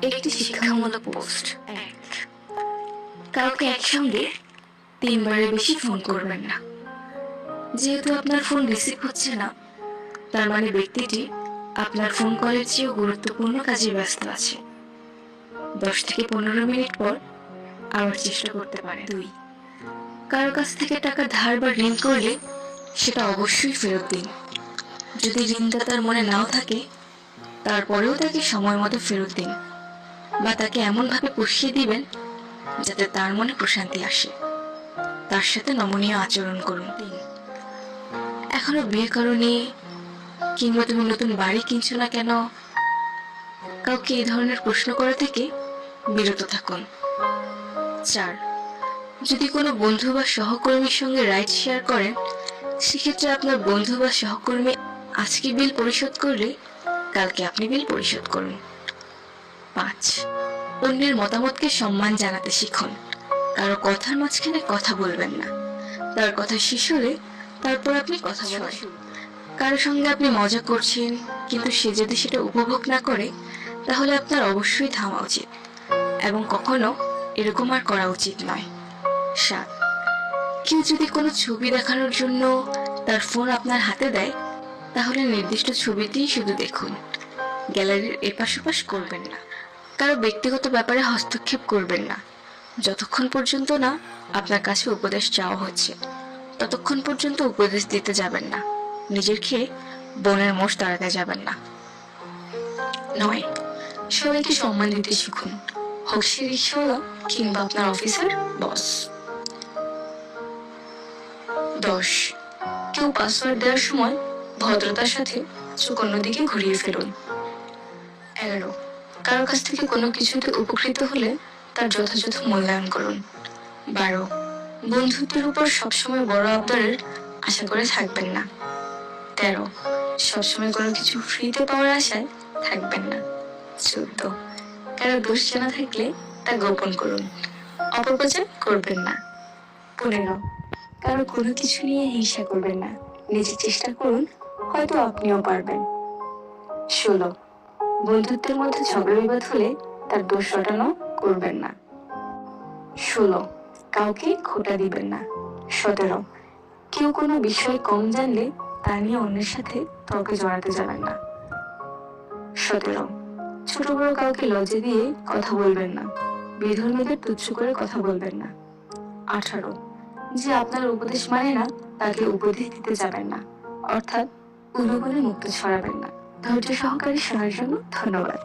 একটি শিক্ষামূলক পোস্ট। কাউকে একসঙ্গে 3বারের বেশি ফোন করবেন না। যেহেতু আপনার ফোন রিসিভ হচ্ছে না, তার মানে ব্যক্তিটি আপনার ফোন কলের চেয়েও গুরুত্বপূর্ণ কাজে ব্যস্ত আছে। 10 থেকে 15 মিনিট পর আবার চেষ্টা করতে পারে। 2, কারো কাছ থেকে টাকা ধার বা ঋণ করলে সেটা অবশ্যই ফেরত দিন। যদি ঋণদাতার মনে নাও থাকে, তারপরেও তাকে সময় মতো ফেরত দিন, বা তাকে এমনভাবে পুষিয়ে দিবেন যাতে তার মনে প্রশান্তি আসে। তার সাথে নমনীয় আচরণ করুন। 3, এখনো বিয়ে করনি কিংবা তুমি নতুন বাড়ি কিনছো না কেন, কাউকে এই ধরনের প্রশ্ন করা থেকে বিরত থাকুন। 4, যদি কোনো বন্ধু বা সহকর্মীর সঙ্গে রাইড শেয়ার করেন, সেক্ষেত্রে আপনার বন্ধু বা সহকর্মী আজকে বিল পরিশোধ করলে কালকে আপনি বিল পরিশোধ করুন। 5, অন্যের মতামতকে সম্মান জানাতে শিখুন। কারো কথার মাঝখানে কথা বলবেন না। তার কথা শেষ হলে তারপর আপনি কথা বলেন। কারো সঙ্গে আপনি মজা করছেন, কিন্তু সে যদি সেটা উপভোগ না করে, তাহলে আপনার অবশ্যই থামা উচিত এবং কখনো এরকম আর করা উচিত নয়। 7, কেউ যদি কোনো ছবি দেখানোর জন্য তার ফোন আপনার হাতে দেয়, তাহলে নির্দিষ্ট ছবিতেই শুধু দেখুন। গ্যালারির এপাশ ওপাশ করবেন না। কারো ব্যক্তিগত ব্যাপারে হস্তক্ষেপ করবেন না। যতক্ষণ পর্যন্ত না আপনার কাছে উপদেশ চাওয়া হচ্ছে, ততক্ষণ পর্যন্ত উপদেশ দিতে যাবেন না। নিজের খেয়ে বনের মোষ তাড়াতে যাবেন না। 9, সবাইকে সম্মান দিতে শিখুন, হোক সে রিক্সাওয়ালা কিংবা আপনার অফিসের বস। 10, কেউ পাসওয়ার্ড দেওয়ার সময় ভদ্রতার সাথে চোখ অন্যদিকে ঘুরিয়ে ফেলুন। 11, কারো কাছ থেকে কোনো কিছুতে উপকৃত হলে তার যথাযথ মূল্যায়ন করুন। 12, বন্ধুত্বের উপর সবসময় বড় আবদারের আশা করে থাকবেন না। 13, সবসময় কোনো কিছু ফ্রিতে পাওয়ার আশায় থাকবেন না। 14, কারো দোষ জানা থাকলে তা গোপন করুন, অপপ্রচার করবেন না। 15, কারো কোনো কিছু নিয়ে হিংসা করবেন না, নিজে চেষ্টা করুন, হয়তো আপনিও পারবেন। 16, বন্ধুত্বের মধ্যে ঝগড়া বিবাদ হলে তার দোষ রটানো করবেন না। 16, কাউকে খোঁটা দিবেন না। 17, কেউ কোনো বিষয়ে কম জানলে তা নিয়ে অন্যের সাথে তর্কে জড়াতে যাবেন না। 17, ছোট বড় কাউকে লজ্জা দিয়ে কথা বলবেন না। বিধর্মীদের তুচ্ছ করে কথা বলবেন না। 18, যে আপনার উপদেশ মানে না তাকে উপদেশ দিতে যাবেন না, অর্থাৎ উলুবনে মুক্ত ছড়াবেন না। ধৈর্য সহকারে শোনার জন্য ধন্যবাদ।